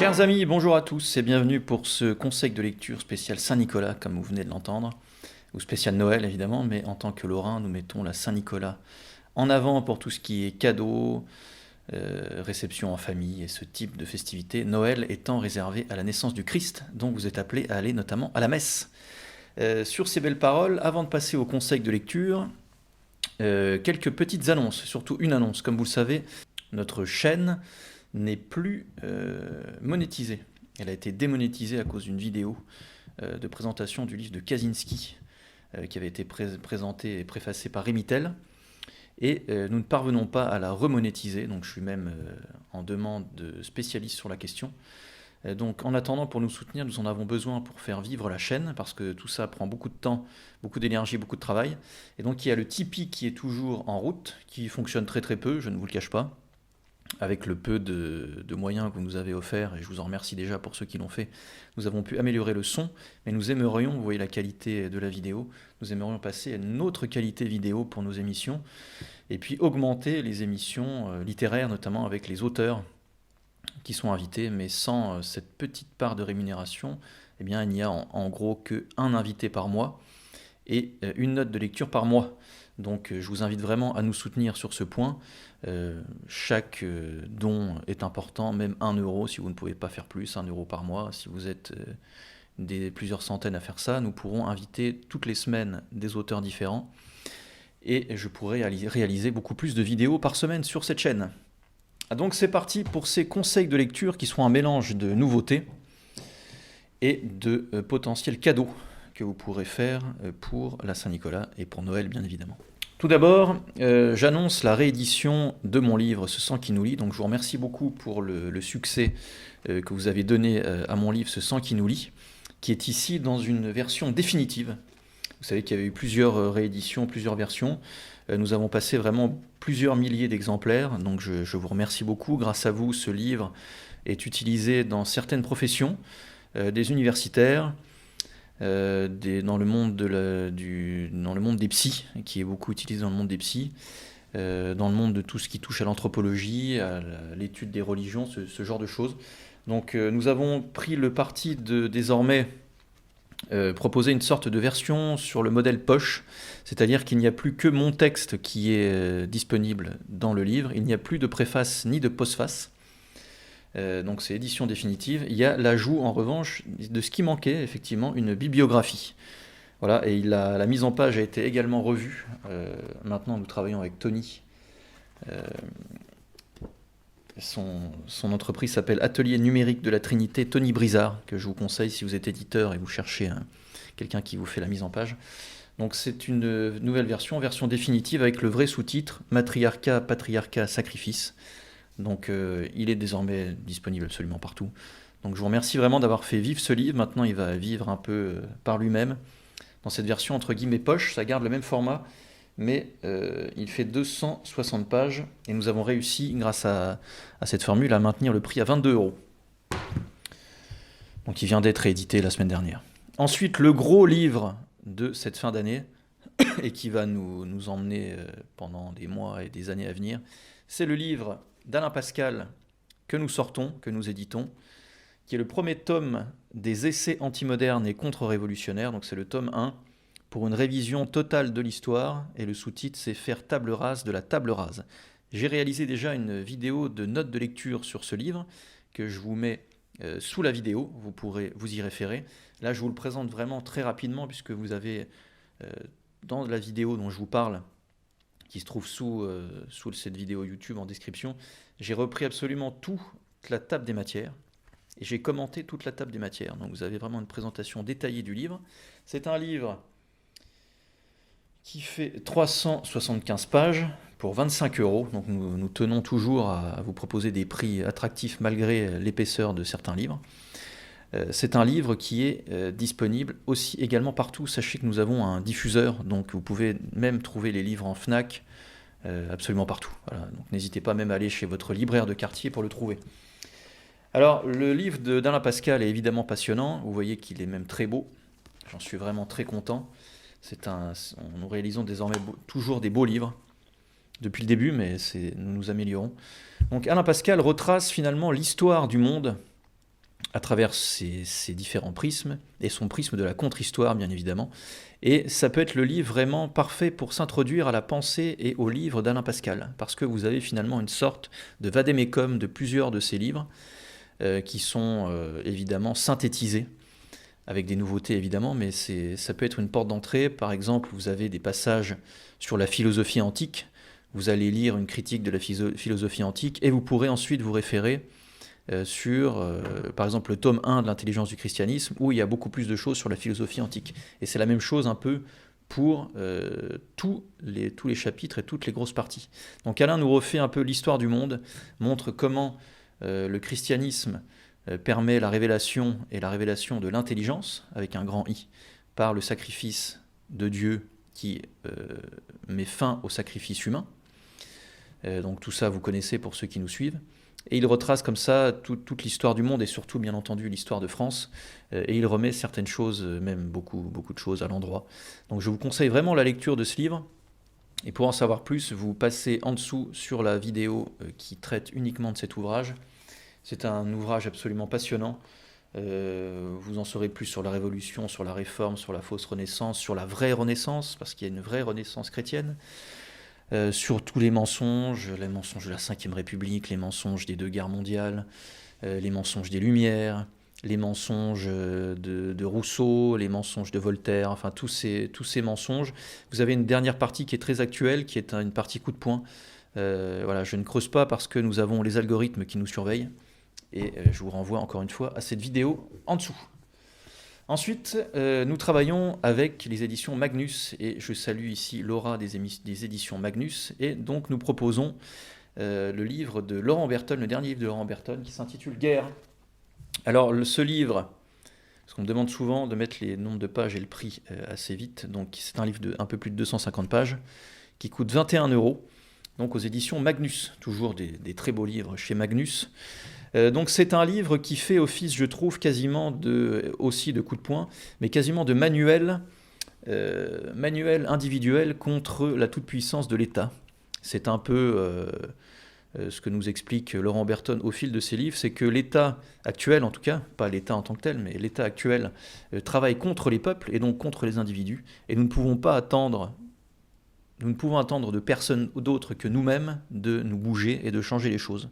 Chers amis, bonjour à tous et bienvenue pour ce conseil de lecture spécial Saint-Nicolas, comme vous venez de l'entendre, ou spécial Noël évidemment, mais en tant que Lorrain, nous mettons la Saint-Nicolas en avant pour tout ce qui est cadeaux, réception en famille et ce type de festivités, Noël étant réservé à la naissance du Christ, dont vous êtes appelés à aller notamment à la messe. Sur ces belles paroles, avant de passer au conseil de lecture, quelques petites annonces, surtout une annonce. Comme vous le savez, notre chaîne n'est plus monétisée. Elle a été démonétisée à cause d'une vidéo de présentation du livre de Kaczynski qui avait été présenté et préfacé par Rémy Tel. Et nous ne parvenons pas à la remonétiser, donc je suis même en demande de spécialistes sur la question. Donc en attendant, pour nous soutenir, nous en avons besoin pour faire vivre la chaîne, parce que tout ça prend beaucoup de temps, beaucoup d'énergie, beaucoup de travail. Et donc il y a le Tipeee qui est toujours en route, qui fonctionne très très peu, je ne vous le cache pas. Avec le peu de moyens que vous nous avez offerts, et je vous en remercie déjà pour ceux qui l'ont fait, nous avons pu améliorer le son, mais nous aimerions, vous voyez la qualité de la vidéo, nous aimerions passer à une autre qualité vidéo pour nos émissions, et puis augmenter les émissions littéraires, notamment avec les auteurs qui sont invités, mais sans cette petite part de rémunération, eh bien, il n'y a en gros qu'un invité par mois, et une note de lecture par mois. Donc je vous invite vraiment à nous soutenir sur ce point. Chaque don est important, même 1 euro si vous ne pouvez pas faire plus, 1 euro par mois. Si vous êtes plusieurs centaines à faire ça, nous pourrons inviter toutes les semaines des auteurs différents et je pourrai réaliser beaucoup plus de vidéos par semaine sur cette chaîne. Donc c'est parti pour ces conseils de lecture qui seront un mélange de nouveautés et de potentiels cadeaux que vous pourrez faire pour la Saint-Nicolas et pour Noël bien évidemment. Tout d'abord, j'annonce la réédition de mon livre Ce sang qui nous lie. Donc je vous remercie beaucoup pour le succès que vous avez donné à mon livre Ce sang qui nous lie, qui est ici dans une version définitive. Vous savez qu'il y avait eu plusieurs rééditions, plusieurs versions. Nous avons passé vraiment plusieurs milliers d'exemplaires, donc je vous remercie beaucoup. Grâce à vous, ce livre est utilisé dans certaines professions, des universitaires, dans le monde dans le monde des psys, qui est beaucoup utilisé dans le monde des psys, dans le monde de tout ce qui touche à l'anthropologie, à l'étude des religions, ce genre de choses. Donc nous avons pris le parti de désormais proposer une sorte de version sur le modèle poche, c'est-à-dire qu'il n'y a plus que mon texte qui est disponible dans le livre, il n'y a plus de préface ni de postface. Donc c'est édition définitive. Il y a l'ajout en revanche de ce qui manquait, effectivement, une bibliographie. Voilà, et la mise en page a été également revue. Maintenant nous travaillons avec Tony. Son entreprise s'appelle Atelier numérique de la Trinité, Tony Brizard, que je vous conseille si vous êtes éditeur et vous cherchez quelqu'un qui vous fait la mise en page. Donc c'est une nouvelle version définitive avec le vrai sous-titre Matriarcat, Patriarcat, Sacrifice. Donc il est désormais disponible absolument partout. Donc je vous remercie vraiment d'avoir fait vivre ce livre. Maintenant il va vivre un peu par lui-même. Dans cette version entre guillemets poche, ça garde le même format, mais il fait 260 pages. Et nous avons réussi, grâce à cette formule, à maintenir le prix à 22 euros. Donc il vient d'être réédité la semaine dernière. Ensuite, le gros livre de cette fin d'année, et qui va nous emmener pendant des mois et des années à venir, c'est le livre d'Alain Pascal que nous sortons, que nous éditons, qui est le premier tome des essais antimodernes et contre-révolutionnaires. Donc c'est le tome 1, pour une révision totale de l'histoire, et le sous-titre c'est Faire table rase de la table rase. J'ai réalisé déjà une vidéo de notes de lecture sur ce livre, que je vous mets sous la vidéo, vous pourrez vous y référer. Là je vous le présente vraiment très rapidement, puisque vous avez dans la vidéo dont je vous parle, qui se trouve sous cette vidéo YouTube en description, j'ai repris absolument toute la table des matières et j'ai commenté toute la table des matières. Donc vous avez vraiment une présentation détaillée du livre. C'est un livre qui fait 375 pages pour 25 euros. Donc nous tenons toujours à vous proposer des prix attractifs malgré l'épaisseur de certains livres. C'est un livre qui est disponible aussi également partout. Sachez que nous avons un diffuseur, donc vous pouvez même trouver les livres en Fnac absolument partout. Voilà. Donc n'hésitez pas même à aller chez votre libraire de quartier pour le trouver. Alors le livre d'Alain Pascal est évidemment passionnant. Vous voyez qu'il est même très beau. J'en suis vraiment très content. Nous réalisons désormais toujours des beaux livres. Depuis le début, mais nous nous améliorons. Donc Alain Pascal retrace finalement l'histoire du monde à travers ses différents prismes, et son prisme de la contre-histoire, bien évidemment. Et ça peut être le livre vraiment parfait pour s'introduire à la pensée et au livre d'Alain Pascal, parce que vous avez finalement une sorte de vade-mecum de plusieurs de ses livres, qui sont évidemment synthétisés, avec des nouveautés évidemment, mais ça peut être une porte d'entrée. Par exemple, vous avez des passages sur la philosophie antique, vous allez lire une critique de la philosophie antique, et vous pourrez ensuite vous référer sur, par exemple, le tome 1 de l'intelligence du christianisme, où il y a beaucoup plus de choses sur la philosophie antique. Et c'est la même chose un peu pour tous les chapitres et toutes les grosses parties. Donc Alain nous refait un peu l'histoire du monde, montre comment le christianisme permet la révélation et la révélation de l'intelligence, avec un grand I, par le sacrifice de Dieu qui met fin au sacrifice humain. Donc tout ça, vous connaissez pour ceux qui nous suivent. Et il retrace comme ça toute l'histoire du monde et surtout, bien entendu, l'histoire de France. Et il remet certaines choses, même beaucoup de choses à l'endroit. Donc je vous conseille vraiment la lecture de ce livre. Et pour en savoir plus, vous passez en dessous sur la vidéo qui traite uniquement de cet ouvrage. C'est un ouvrage absolument passionnant. Vous en saurez plus sur la Révolution, sur la Réforme, sur la fausse Renaissance, sur la vraie Renaissance, parce qu'il y a une vraie Renaissance chrétienne. Sur tous les mensonges de la Ve République, les mensonges des 2 guerres mondiales, les mensonges des Lumières, les mensonges de Rousseau, les mensonges de Voltaire, enfin tous ces mensonges. Vous avez une dernière partie qui est très actuelle, qui est une partie coup de poing. Voilà, je ne creuse pas parce que nous avons les algorithmes qui nous surveillent, et je vous renvoie encore une fois à cette vidéo en dessous. Ensuite, nous travaillons avec les éditions Magnus, et je salue ici Laura des éditions Magnus, et donc nous proposons le livre de Laurent Berton, le dernier livre de Laurent Berton, qui s'intitule Guerre. Alors ce livre, parce qu'on me demande souvent de mettre les nombres de pages et le prix assez vite, donc c'est un livre de un peu plus de 250 pages, qui coûte 21 €, donc aux éditions Magnus, toujours des très beaux livres chez Magnus. Donc c'est un livre qui fait office, je trouve, quasiment aussi de coup de poing, mais quasiment de manuel individuel contre la toute-puissance de l'État. C'est un peu ce que nous explique Laurent Berton au fil de ses livres, c'est que l'État actuel, en tout cas, pas l'État en tant que tel, mais l'État actuel travaille contre les peuples et donc contre les individus, et nous ne pouvons attendre de personne d'autre que nous-mêmes de nous bouger et de changer les choses.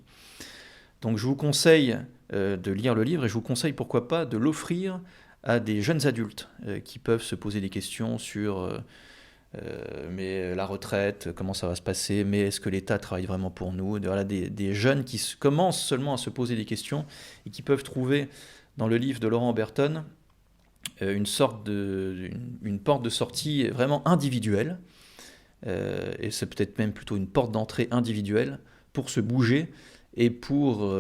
Donc je vous conseille de lire le livre, et je vous conseille pourquoi pas de l'offrir à des jeunes adultes qui peuvent se poser des questions sur mais la retraite, comment ça va se passer, mais est-ce que l'État travaille vraiment pour nous, voilà, des jeunes qui commencent seulement à se poser des questions et qui peuvent trouver dans le livre de Laurent Berton une porte de sortie vraiment individuelle, et c'est peut-être même plutôt une porte d'entrée individuelle pour se bouger et pour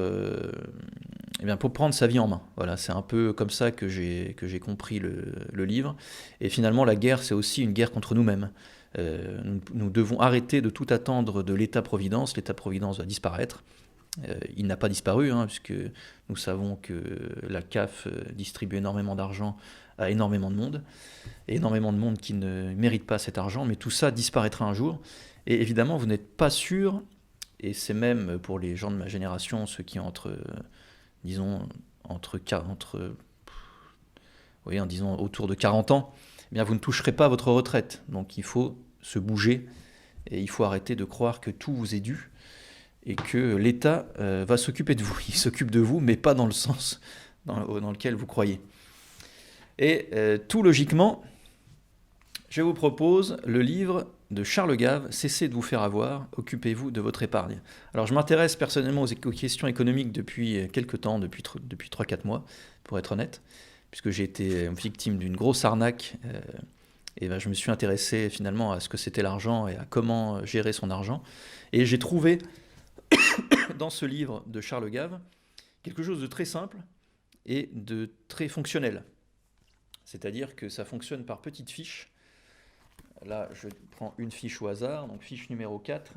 prendre sa vie en main. Voilà, c'est un peu comme ça que j'ai compris le livre. Et finalement, la guerre, c'est aussi une guerre contre nous-mêmes. Nous devons arrêter de tout attendre de l'État-providence. L'État-providence va disparaître. Il n'a pas disparu, puisque nous savons que la CAF distribue énormément d'argent à énormément de monde, et énormément de monde qui ne mérite pas cet argent, mais tout ça disparaîtra un jour. Et évidemment, vous n'êtes pas sûr, et c'est même pour les gens de ma génération, ceux qui ont disons autour de 40 ans, eh bien vous ne toucherez pas votre retraite. Donc il faut se bouger, et il faut arrêter de croire que tout vous est dû, et que l'État va s'occuper de vous. Il s'occupe de vous, mais pas dans le sens dans lequel vous croyez. Et tout logiquement, je vous propose le livre de Charles Gave, Cessez de vous faire avoir, occupez-vous de votre épargne. Alors je m'intéresse personnellement aux questions économiques depuis quelques temps, depuis 3-4 mois, pour être honnête, puisque j'ai été victime d'une grosse arnaque, et je me suis intéressé finalement à ce que c'était l'argent et à comment gérer son argent. Et j'ai trouvé dans ce livre de Charles Gave quelque chose de très simple et de très fonctionnel. C'est-à-dire que ça fonctionne par petites fiches. Là, je prends une fiche au hasard, donc fiche numéro 4,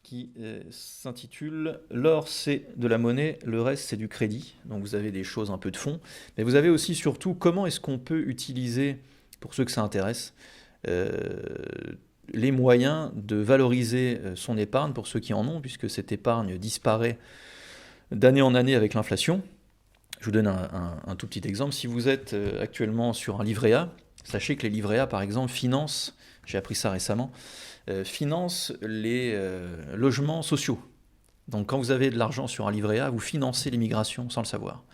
qui s'intitule « L'or, c'est de la monnaie, le reste, c'est du crédit ». Donc vous avez des choses un peu de fond, mais vous avez aussi surtout comment est-ce qu'on peut utiliser, pour ceux que ça intéresse, les moyens de valoriser son épargne, pour ceux qui en ont, puisque cette épargne disparaît d'année en année avec l'inflation. Je vous donne un tout petit exemple. Si vous êtes actuellement sur un livret A, sachez que les livrets A, par exemple, financent, j'ai appris ça récemment, financent les logements sociaux. Donc quand vous avez de l'argent sur un livret A, vous financez l'immigration sans le savoir.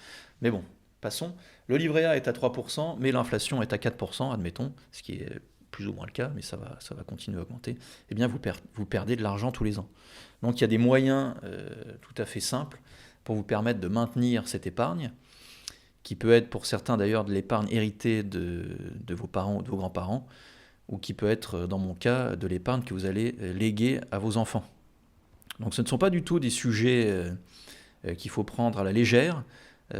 Mais bon, passons. Le livret A est à 3%, mais l'inflation est à 4%, admettons, ce qui est plus ou moins le cas, mais ça va continuer à augmenter. Eh bien, vous perdez de l'argent tous les ans. Donc il y a des moyens tout à fait simples pour vous permettre de maintenir cette épargne, qui peut être pour certains d'ailleurs de l'épargne héritée de vos parents ou de vos grands-parents, ou qui peut être, dans mon cas, de l'épargne que vous allez léguer à vos enfants. Donc ce ne sont pas du tout des sujets qu'il faut prendre à la légère.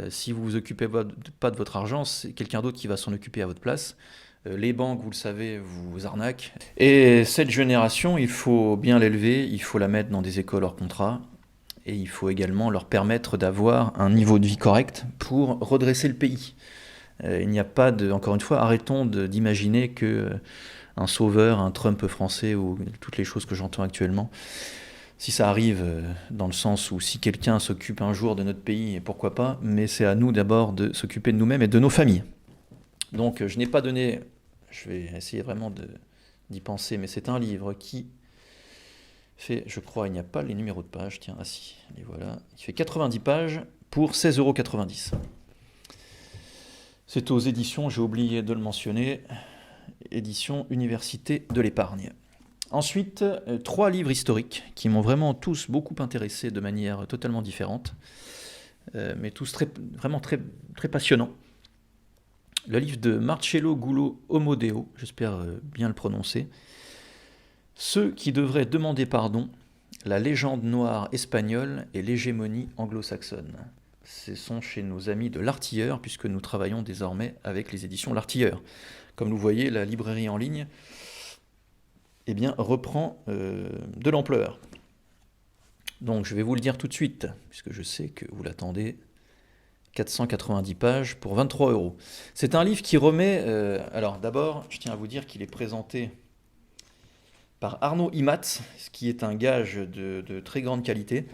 Si vous ne vous occupez pas de votre argent, c'est quelqu'un d'autre qui va s'en occuper à votre place. Les banques, vous le savez, vous arnaquent. Et cette génération, il faut bien l'élever, il faut la mettre dans des écoles hors contrat, et il faut également leur permettre d'avoir un niveau de vie correct pour redresser le pays. Il n'y a pas de... Encore une fois, arrêtons d'imaginer que un sauveur, un Trump français, ou toutes les choses que j'entends actuellement, si ça arrive dans le sens où si quelqu'un s'occupe un jour de notre pays, pourquoi pas, mais c'est à nous d'abord de s'occuper de nous-mêmes et de nos familles. Donc je n'ai pas donné, je vais essayer vraiment d'y penser, mais c'est un livre qui fait, je crois, il n'y a pas les numéros de pages, tiens, ah si, les voilà, qui fait 90 pages pour 16,90 €. C'est aux éditions, j'ai oublié de le mentionner, éditions Université de l'épargne. Ensuite, 3 livres historiques qui m'ont vraiment tous beaucoup intéressé de manière totalement différente, mais tous vraiment très, très passionnants. Le livre de Marcello Gullo Omodeo, j'espère bien le prononcer, Ceux qui devraient demander pardon, la légende noire espagnole et l'hégémonie anglo-saxonne. Ce sont chez nos amis de l'Artilleur, puisque nous travaillons désormais avec les éditions l'Artilleur. Comme vous voyez, la librairie en ligne reprend de l'ampleur. Donc je vais vous le dire tout de suite, puisque je sais que vous l'attendez. 490 pages pour 23 €. C'est un livre qui remet... alors d'abord, je tiens à vous dire qu'il est présenté par Arnaud Imat, ce qui est un gage de très grande qualité.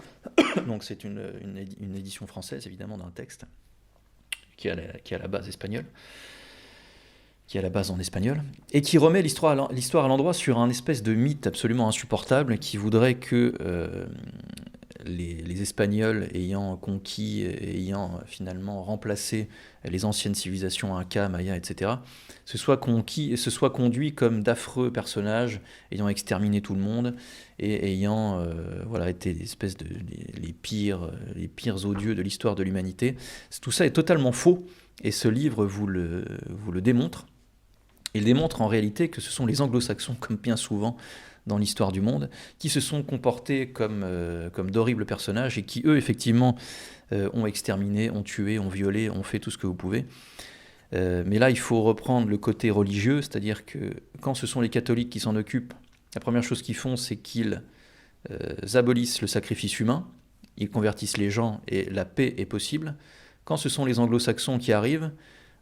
Donc c'est une édition française, évidemment, d'un texte qui a la base espagnole, qui a la base en espagnol, et qui remet l'histoire à l'endroit sur un espèce de mythe absolument insupportable qui voudrait que les Espagnols ayant conquis, ayant finalement remplacé les anciennes civilisations Inca, Maya, etc., se soient conduits comme d'affreux personnages ayant exterminé tout le monde et ayant été l'espèce de les pires odieux de l'histoire de l'humanité. Tout ça est totalement faux, et ce livre vous le démontre. Il démontre en réalité que ce sont les anglo-saxons, comme bien souvent dans l'histoire du monde, qui se sont comportés comme d'horribles personnages et qui, eux, effectivement, ont exterminé, ont tué, ont violé, ont fait tout ce que vous pouvez. Mais là, il faut reprendre le côté religieux, c'est-à-dire que quand ce sont les catholiques qui s'en occupent, la première chose qu'ils font, c'est qu'ils abolissent le sacrifice humain, ils convertissent les gens et la paix est possible. Quand ce sont les anglo-saxons qui arrivent,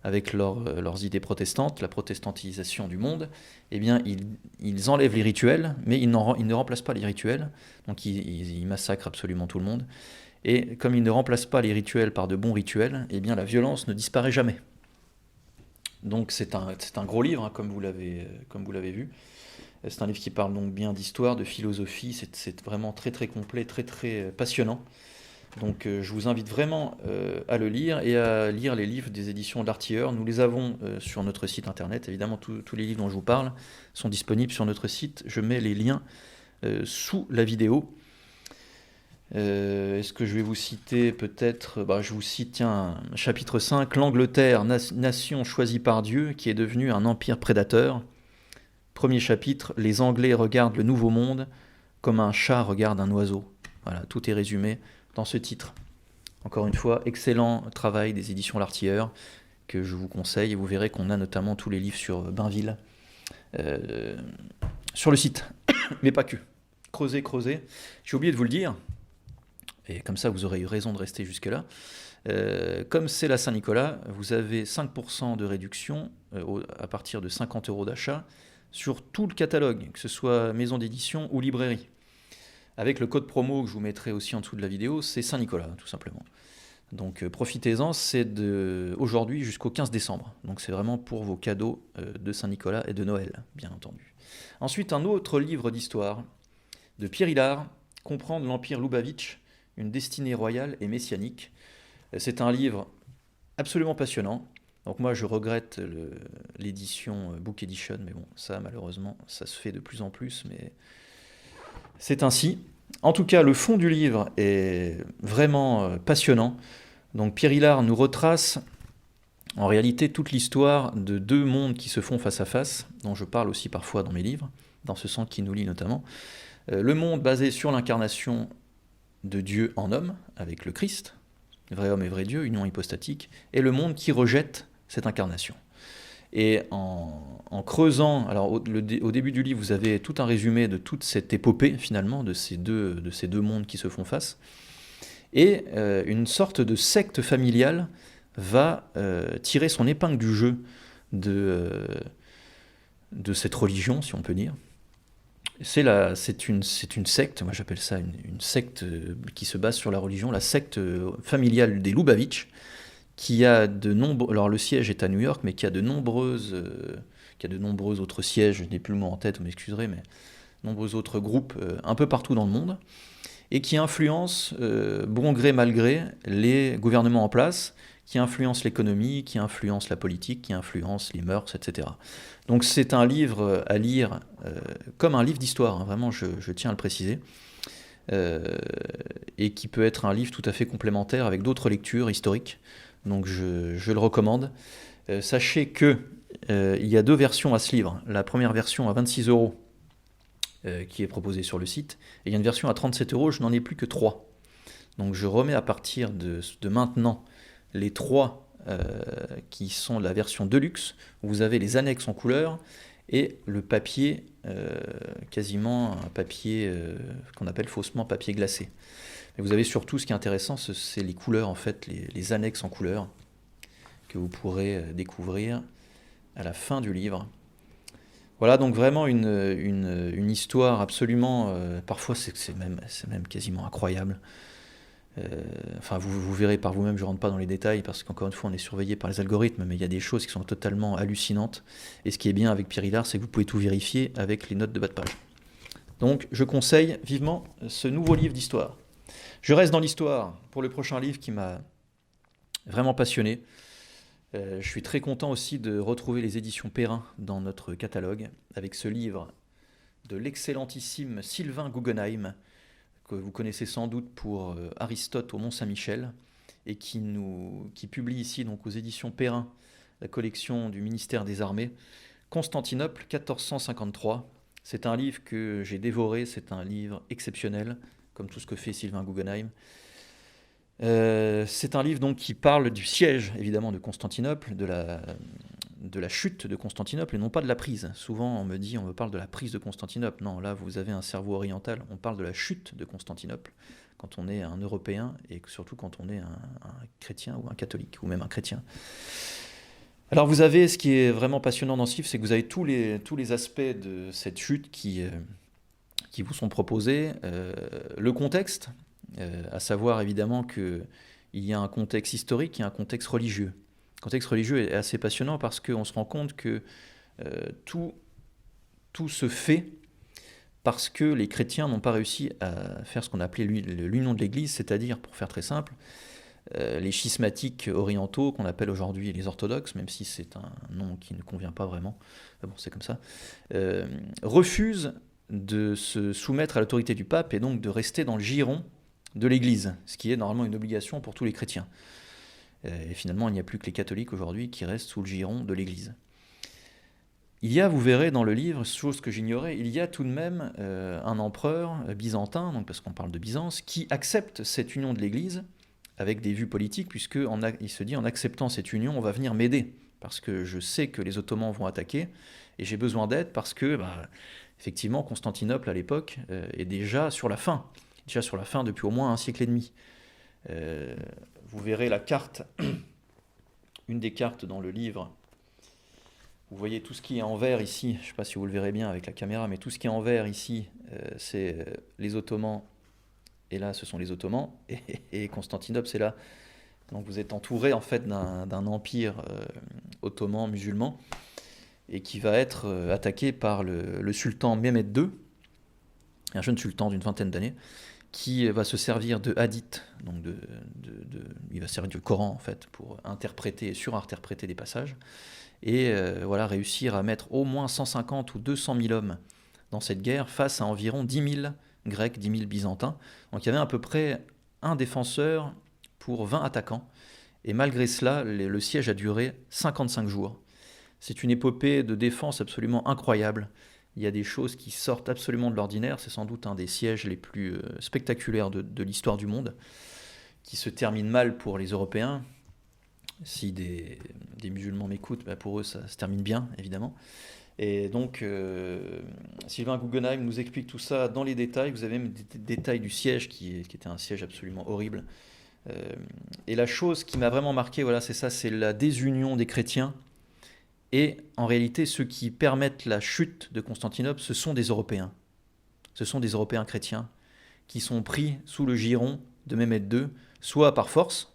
avec leurs idées protestantes, la protestantisation du monde, eh bien, ils enlèvent les rituels, mais ils ne remplacent pas les rituels, donc ils massacrent absolument tout le monde. Et comme ils ne remplacent pas les rituels par de bons rituels, eh bien, la violence ne disparaît jamais. Donc c'est un gros livre, hein, comme vous l'avez vu. C'est un livre qui parle donc bien d'histoire, de philosophie, c'est vraiment très très complet, très très passionnant. Donc je vous invite vraiment à le lire et à lire les livres des éditions de l'Artilleur. Nous les avons sur notre site internet. Évidemment, tous les livres dont je vous parle sont disponibles sur notre site. Je mets les liens sous la vidéo. Est-ce que je vais vous citer peut-être... je vous cite, chapitre 5, l'Angleterre, nation choisie par Dieu, qui est devenue un empire prédateur. Premier chapitre, les Anglais regardent le Nouveau Monde comme un chat regarde un oiseau. Voilà, tout est résumé dans ce titre. Encore une fois, excellent travail des éditions l'Artilleur, que je vous conseille, et vous verrez qu'on a notamment tous les livres sur Bainville sur le site, mais pas que. Creusez, j'ai oublié de vous le dire, et comme ça vous aurez eu raison de rester jusque-là. Comme c'est la Saint-Nicolas, vous avez 5% de réduction à partir de 50 € d'achat sur tout le catalogue, que ce soit maison d'édition ou librairie. Avec le code promo que je vous mettrai aussi en dessous de la vidéo, c'est Saint-Nicolas, tout simplement. Donc profitez-en, c'est aujourd'hui jusqu'au 15 décembre. Donc c'est vraiment pour vos cadeaux de Saint-Nicolas et de Noël, bien entendu. Ensuite, un autre livre d'histoire de Pierre Hillard, Comprendre l'Empire Loubavitch, une destinée royale et messianique. C'est un livre absolument passionnant. Donc moi, je regrette l'édition Book Edition, mais bon, ça, malheureusement, ça se fait de plus en plus, mais c'est ainsi. En tout cas, le fond du livre est vraiment passionnant. Donc Pierre Hillard nous retrace en réalité toute l'histoire de deux mondes qui se font face à face, dont je parle aussi parfois dans mes livres, dans ce sens qui nous lie notamment. Le monde basé sur l'incarnation de Dieu en homme, avec le Christ, vrai homme et vrai Dieu, union hypostatique, et le monde qui rejette cette incarnation. Et en creusant, alors au début du livre, vous avez tout un résumé de toute cette épopée, finalement, de ces deux mondes qui se font face. Et une sorte de secte familiale va tirer son épingle du jeu de cette religion, si on peut dire. C'est une secte, moi j'appelle ça une secte qui se base sur la religion, la secte familiale des Loubavitch, qui a alors le siège est à New York, mais qui a de nombreux autres sièges, je n'ai plus le mot en tête, vous m'excuserez, mais nombreux autres groupes un peu partout dans le monde, et qui influence, bon gré mal gré, les gouvernements en place, qui influence l'économie, qui influence la politique, qui influence les mœurs, etc. Donc c'est un livre à lire comme un livre d'histoire, hein, vraiment je tiens à le préciser, et qui peut être un livre tout à fait complémentaire avec d'autres lectures historiques, donc je le recommande. Sachez que il y a deux versions à ce livre. La première version à 26 € qui est proposée sur le site, et il y a une version à 37 €, je n'en ai plus que 3. Donc je remets à partir de maintenant les 3 qui sont la version Deluxe, où vous avez les annexes en couleur, et le papier, quasiment un papier qu'on appelle faussement papier glacé. Et vous avez surtout, ce qui est intéressant, c'est les couleurs, en fait, les annexes en couleur, que vous pourrez découvrir à la fin du livre. Voilà, donc vraiment une histoire absolument, parfois c'est même quasiment incroyable. Enfin, vous verrez par vous-même, je ne rentre pas dans les détails, parce qu'encore une fois, on est surveillé par les algorithmes, mais il y a des choses qui sont totalement hallucinantes. Et ce qui est bien avec Pierre Hillard, c'est que vous pouvez tout vérifier avec les notes de bas de page. Donc, je conseille vivement ce nouveau livre d'histoire. Je reste dans l'histoire pour le prochain livre qui m'a vraiment passionné. Je suis très content aussi de retrouver les éditions Perrin dans notre catalogue, avec ce livre de l'excellentissime Sylvain Guggenheim, que vous connaissez sans doute pour Aristote au Mont-Saint-Michel, et qui publie ici donc aux éditions Perrin la collection du ministère des Armées, Constantinople 1453. C'est un livre que j'ai dévoré, c'est un livre exceptionnel, comme tout ce que fait Sylvain Guggenheim. C'est un livre donc qui parle du siège évidemment de Constantinople, de la chute de Constantinople, et non pas de la prise. Souvent on me parle de la prise de Constantinople. Non, là vous avez un cerveau oriental, on parle de la chute de Constantinople, quand on est un Européen, et surtout quand on est un chrétien ou un catholique, ou même un chrétien. Alors vous avez, ce qui est vraiment passionnant dans ce livre, c'est que vous avez tous les aspects de cette chute qui vous sont proposés, le contexte, à savoir évidemment qu'il y a un contexte historique et un contexte religieux. Le contexte religieux est assez passionnant parce qu'on se rend compte que tout se fait parce que les chrétiens n'ont pas réussi à faire ce qu'on appelait l'union de l'Église, c'est-à-dire, pour faire très simple, les schismatiques orientaux, qu'on appelle aujourd'hui les orthodoxes, même si c'est un nom qui ne convient pas vraiment, bon, c'est comme ça, refusent de se soumettre à l'autorité du pape et donc de rester dans le giron de l'Église, ce qui est normalement une obligation pour tous les chrétiens. Et finalement, il n'y a plus que les catholiques aujourd'hui qui restent sous le giron de l'Église. Il y a, vous verrez dans le livre, chose que j'ignorais, il y a tout de même un empereur byzantin, donc parce qu'on parle de Byzance, qui accepte cette union de l'Église avec des vues politiques, puisqu'il se dit, en acceptant cette union, on va venir m'aider, parce que je sais que les Ottomans vont attaquer, et j'ai besoin d'aide parce que, effectivement, Constantinople, à l'époque, est déjà sur la fin depuis au moins un siècle et demi. Vous verrez la carte, une des cartes dans le livre. Vous voyez tout ce qui est en vert ici, je ne sais pas si vous le verrez bien avec la caméra, mais tout ce qui est en vert ici, c'est les Ottomans, et là ce sont les Ottomans, et Constantinople c'est là. Donc vous êtes entouré en fait d'un empire ottoman musulman et qui va être attaqué par le sultan Mehmed II, un jeune sultan d'une vingtaine d'années, qui va se servir de hadith, donc il va servir du Coran en fait pour interpréter et surinterpréter des passages, et voilà, réussir à mettre au moins 150 ou 200 000 hommes dans cette guerre face à environ 10 000 Grecs, 10 000 Byzantins. Donc il y avait à peu près un défenseur pour 20 attaquants, et malgré cela, le siège a duré 55 jours. C'est une épopée de défense absolument incroyable. Il y a des choses qui sortent absolument de l'ordinaire. C'est sans doute un des sièges les plus spectaculaires de l'histoire du monde, qui se termine mal pour les Européens. Si des musulmans m'écoutent, bah pour eux ça se termine bien, évidemment. Et donc, Sylvain Guggenheim nous explique tout ça dans les détails. Vous avez même des détails du siège qui était un siège absolument horrible. Et la chose qui m'a vraiment marqué, voilà, c'est ça, c'est la désunion des chrétiens. Et en réalité, ceux qui permettent la chute de Constantinople, ce sont des Européens. Ce sont des Européens chrétiens qui sont pris sous le giron de Mehmed II, soit par force,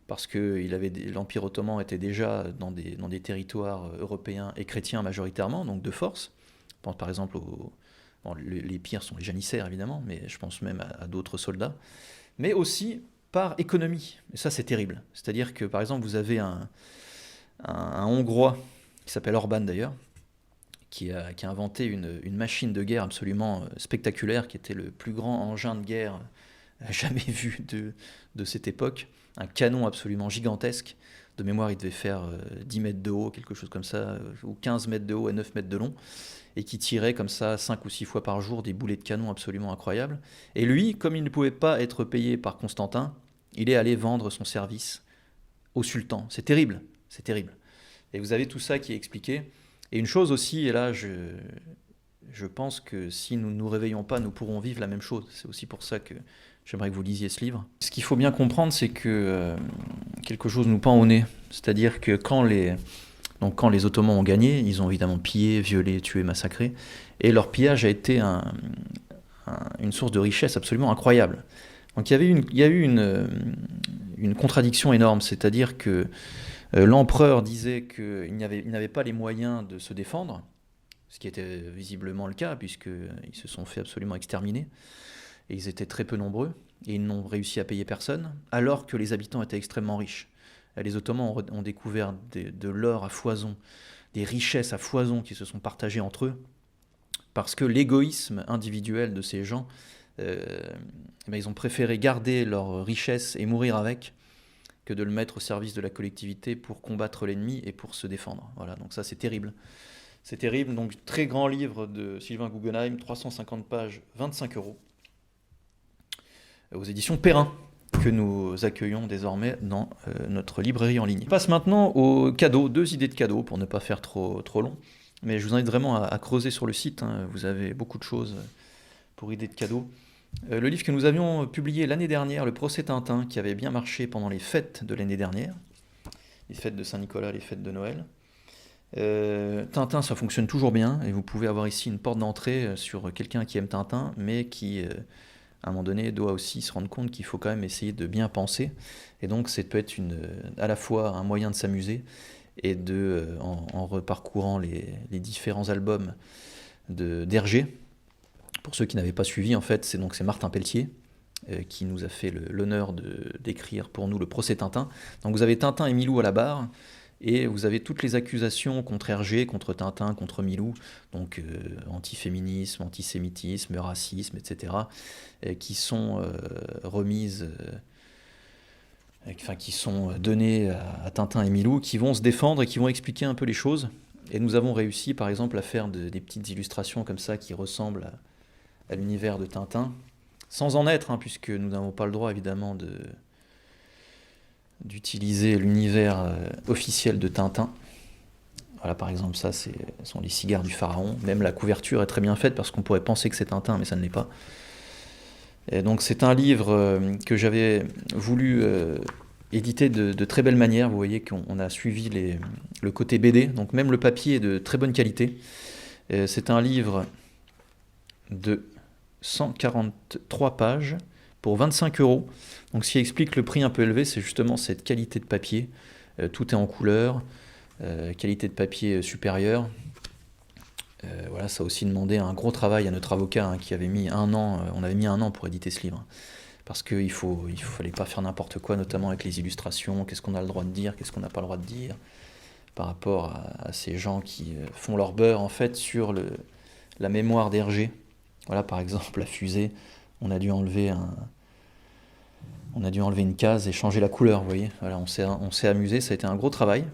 parce que l'Empire ottoman était déjà dans des territoires européens et chrétiens majoritairement, donc de force. Je pense par exemple les pires sont les janissaires évidemment, mais je pense même à d'autres soldats. Mais aussi par économie. Et ça c'est terrible. C'est-à-dire que par exemple vous avez un Hongrois, qui s'appelle Orban d'ailleurs, qui a inventé une machine de guerre absolument spectaculaire, qui était le plus grand engin de guerre jamais vu de cette époque. Un canon absolument gigantesque. De mémoire, il devait faire 10 mètres de haut, quelque chose comme ça, ou 15 mètres de haut et 9 mètres de long, et qui tirait comme ça 5 ou 6 fois par jour des boulets de canon absolument incroyables. Et lui, comme il ne pouvait pas être payé par Constantin, il est allé vendre son service au sultan. C'est terrible. C'est terrible. Et vous avez tout ça qui est expliqué. Et une chose aussi, et là je pense que si nous ne nous réveillons pas, nous pourrons vivre la même chose. C'est aussi pour ça que j'aimerais que vous lisiez ce livre. Ce qu'il faut bien comprendre, c'est que quelque chose nous pend au nez. C'est-à-dire que quand les Ottomans ont gagné, ils ont évidemment pillé, violé, tué, massacré. Et leur pillage a été une source de richesse absolument incroyable. Donc il y a eu une contradiction énorme. C'est-à-dire que l'empereur disait qu'il n'avait pas les moyens de se défendre, ce qui était visiblement le cas, puisqu'ils se sont fait absolument exterminer, et ils étaient très peu nombreux, et ils n'ont réussi à payer personne, alors que les habitants étaient extrêmement riches. Les Ottomans ont découvert de l'or à foison, des richesses à foison qui se sont partagées entre eux, parce que l'égoïsme individuel de ces gens, ils ont préféré garder leur richesse et mourir avec, que de le mettre au service de la collectivité pour combattre l'ennemi et pour se défendre. Voilà, donc ça c'est terrible. C'est terrible, donc très grand livre de Sylvain Guggenheim, 350 pages, 25 €, aux éditions Perrin, que nous accueillons désormais dans notre librairie en ligne. On passe maintenant aux cadeaux, 2 idées de cadeaux pour ne pas faire trop long, mais je vous invite vraiment à creuser sur le site, hein, vous avez beaucoup de choses pour idées de cadeaux. Le livre que nous avions publié l'année dernière, Le procès Tintin, qui avait bien marché pendant les fêtes de l'année dernière, les fêtes de Saint-Nicolas, les fêtes de Noël. Tintin, ça fonctionne toujours bien, et vous pouvez avoir ici une porte d'entrée sur quelqu'un qui aime Tintin, mais qui, à un moment donné, doit aussi se rendre compte qu'il faut quand même essayer de bien penser. Et donc, ça peut être à la fois un moyen de s'amuser, et en reparcourant les différents albums d'Hergé. Pour ceux qui n'avaient pas suivi, en fait, c'est Martin Pelletier qui nous a fait l'honneur d'écrire pour nous Le procès Tintin. Donc vous avez Tintin et Milou à la barre, et vous avez toutes les accusations contre Hergé, contre Tintin, contre Milou, donc antiféminisme, antisémitisme, racisme, etc., qui sont remises, qui sont données à Tintin et Milou, qui vont se défendre et qui vont expliquer un peu les choses. Et nous avons réussi, par exemple, à faire des petites illustrations comme ça qui ressemblent à l'univers de Tintin, sans en être, hein, puisque nous n'avons pas le droit évidemment d'utiliser l'univers officiel de Tintin. Voilà, par exemple, ça sont les cigares du pharaon. Même la couverture est très bien faite parce qu'on pourrait penser que c'est Tintin, mais ça ne l'est pas. Et donc c'est un livre que j'avais voulu éditer de très belle manière. Vous voyez qu'on a suivi le côté BD, donc même le papier est de très bonne qualité. C'est un livre de 143 pages pour 25 euros. Donc ce qui explique le prix un peu élevé, c'est justement cette qualité de papier. Tout est en couleur, qualité de papier supérieure. Voilà, ça a aussi demandé un gros travail à notre avocat qui avait mis 1 an, on avait mis 1 an pour éditer ce livre. Parce qu'il fallait pas faire n'importe quoi, notamment avec les illustrations, qu'est-ce qu'on a le droit de dire, qu'est-ce qu'on n'a pas le droit de dire, par rapport à ces gens qui font leur beurre en fait sur la mémoire d'Hergé. Voilà, par exemple, la fusée, on a dû enlever une case et changer la couleur, vous voyez. Voilà, on s'est amusé, ça a été un gros travail.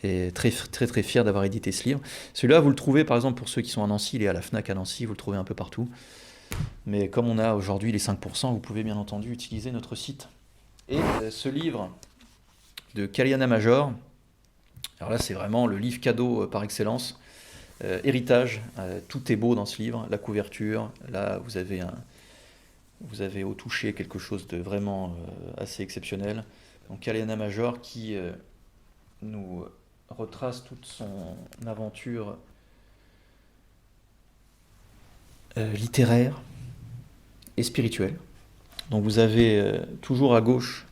Et très très très fier d'avoir édité ce livre. Celui-là, vous le trouvez par exemple pour ceux qui sont à Nancy, il est à la Fnac à Nancy, vous le trouvez un peu partout. Mais comme on a aujourd'hui les 5%, vous pouvez bien entendu utiliser notre site. Et ce livre de Kaliana Major, alors là c'est vraiment le livre cadeau par excellence, héritage, tout est beau dans ce livre, la couverture, là vous avez au toucher quelque chose de vraiment assez exceptionnel. Donc Kaliana Major qui nous retrace toute son aventure littéraire et spirituelle. Donc vous avez toujours à gauche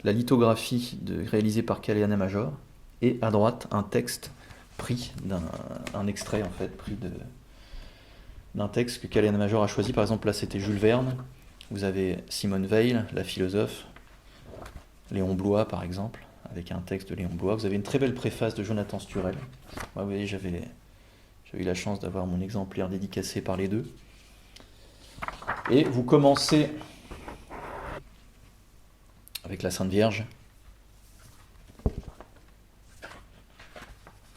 la lithographie réalisée par Kaliana Major et à droite un texte pris un extrait en fait, pris d'un texte que Kaliana Major a choisi. Par exemple là c'était Jules Verne, vous avez Simone Weil, la philosophe, Léon Bloy par exemple, avec un texte de Léon Bloy. Vous avez une très belle préface de Jonathan Sturel. Moi, vous voyez, j'avais eu la chance d'avoir mon exemplaire dédicacé par les deux. Et vous commencez avec la Sainte Vierge.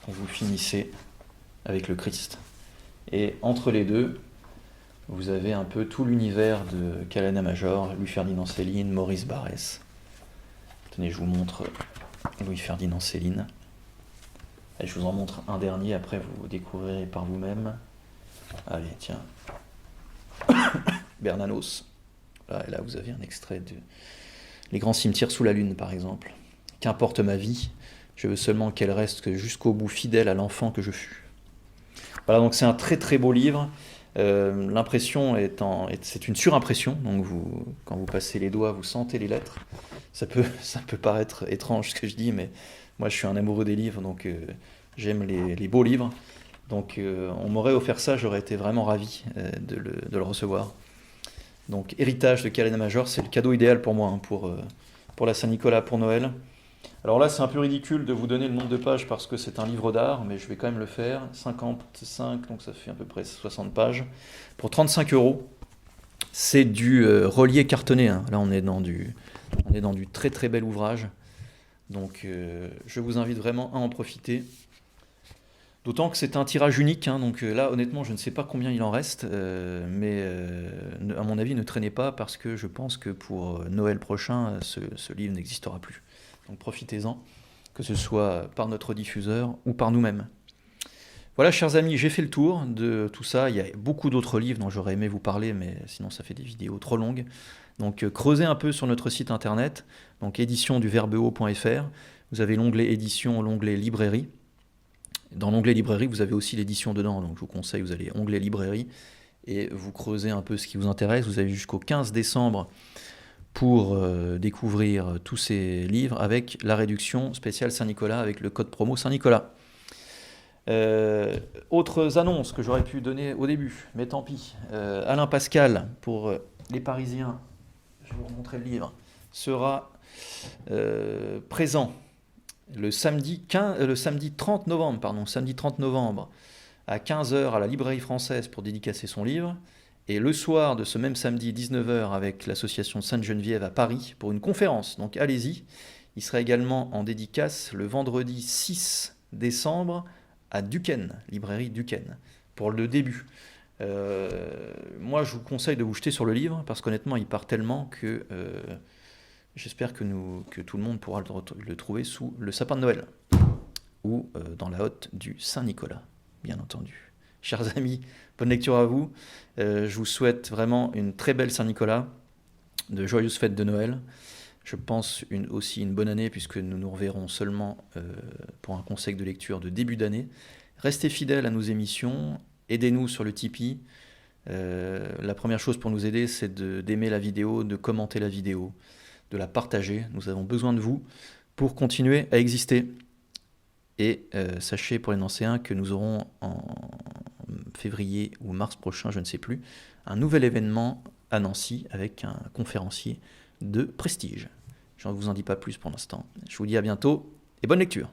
Et vous finissez avec le Christ. Et entre les deux, vous avez un peu tout l'univers de Kaliana Major, Louis-Ferdinand Céline, Maurice Barrès. Tenez, je vous montre Louis-Ferdinand Céline. Et je vous en montre un dernier, après vous découvrirez par vous-même. Allez, tiens. Bernanos. Là, et là, vous avez un extrait de Les grands cimetières sous la lune, par exemple. Qu'importe ma vie, je veux seulement qu'elle reste jusqu'au bout fidèle à l'enfant que je fus. Voilà, donc c'est un très très beau livre. L'impression c'est une surimpression, donc quand vous passez les doigts, vous sentez les lettres. Ça peut paraître étrange ce que je dis, mais moi je suis un amoureux des livres, donc j'aime les beaux livres. Donc on m'aurait offert ça, j'aurais été vraiment ravi de le recevoir. Donc héritage de Kaliana Major, c'est le cadeau idéal pour moi, pour la Saint-Nicolas, pour Noël. Alors là, c'est un peu ridicule de vous donner le nombre de pages parce que c'est un livre d'art, mais je vais quand même le faire. 55, donc ça fait à peu près 60 pages. Pour 35 euros, c'est du relié cartonné. Là, on est dans du très très bel ouvrage. Donc je vous invite vraiment à en profiter. D'autant que c'est un tirage unique. Donc là, honnêtement, je ne sais pas combien il en reste. Mais à mon avis, ne traînez pas parce que je pense que pour Noël prochain, ce livre n'existera plus. Donc profitez-en, que ce soit par notre diffuseur ou par nous-mêmes. Voilà, chers amis, j'ai fait le tour de tout ça. Il y a beaucoup d'autres livres dont j'aurais aimé vous parler, mais sinon ça fait des vidéos trop longues. Donc creusez un peu sur notre site internet, donc éditionduverbeo.fr. Vous avez l'onglet édition, l'onglet librairie. Dans l'onglet librairie, vous avez aussi l'édition dedans, donc je vous conseille, vous allez onglet librairie et vous creusez un peu ce qui vous intéresse. Vous avez jusqu'au 15 décembre pour découvrir tous ces livres avec la réduction spéciale Saint-Nicolas, avec le code promo Saint-Nicolas. Autres annonces que j'aurais pu donner au début, mais tant pis. Alain Pascal, pour les Parisiens, je vais vous remontrer le livre, sera présent le samedi 30 novembre à 15h à la Librairie Française pour dédicacer son livre. Et le soir de ce même samedi, 19h, avec l'association Sainte-Geneviève à Paris pour une conférence. Donc allez-y. Il sera également en dédicace le vendredi 6 décembre à Duquesne, librairie Duquesne, pour le début. Moi, je vous conseille de vous jeter sur le livre, parce qu'honnêtement, il part tellement que j'espère que tout le monde pourra le trouver sous le sapin de Noël, ou dans la hotte du Saint-Nicolas, bien entendu. Chers amis, bonne lecture à vous. Je vous souhaite vraiment une très belle Saint-Nicolas, de joyeuses fêtes de Noël. Je pense aussi une bonne année, puisque nous nous reverrons seulement pour un conseil de lecture de début d'année. Restez fidèles à nos émissions, aidez-nous sur le Tipeee, La première chose pour nous aider, c'est d'aimer la vidéo, de commenter la vidéo, de la partager. Nous avons besoin de vous pour continuer à exister. Et sachez pour les Nancéens que nous aurons en février ou mars prochain, je ne sais plus, un nouvel événement à Nancy avec un conférencier de prestige. Je ne vous en dis pas plus pour l'instant. Je vous dis à bientôt et bonne lecture.